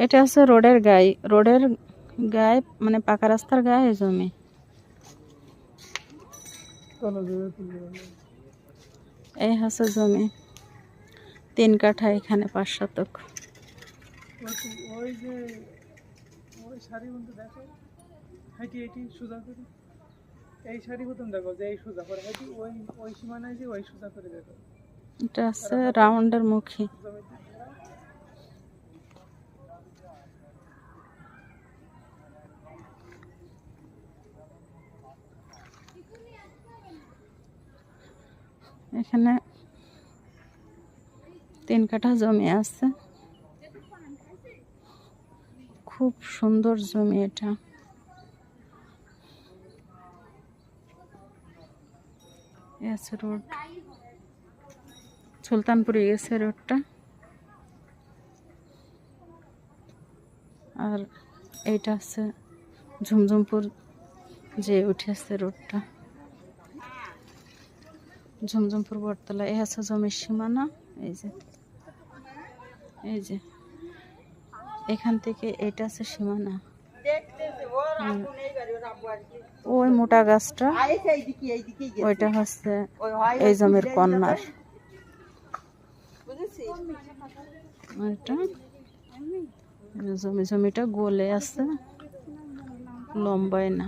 এটা হচ্ছে রোডের গায়ে মানে পাকা রাস্তার গায়ে জমি। এই হচ্ছে জমি 3 কাঠা, এখানে 5 শতক। এটা আছে রাউন্ডের মুখী। এখানে 3 কাঠা জমি আছে, খুব সুন্দর জমি এটা। আছে রোড, সুলতানপুরে গেছে রোডটা। আর এইটা আছে ঝুমঝুমপুর যে উঠেছে রোডটা, ঝুমঝুমপুর বটতলা। এই আছে জমির সীমানা। এই যে এখান থেকে এটা আছে সীমানা। ওই মোটা গাছটা ওইটা হচ্ছে এই জমির কর্নার। জমিটা গোলে আছে, লম্বায় না।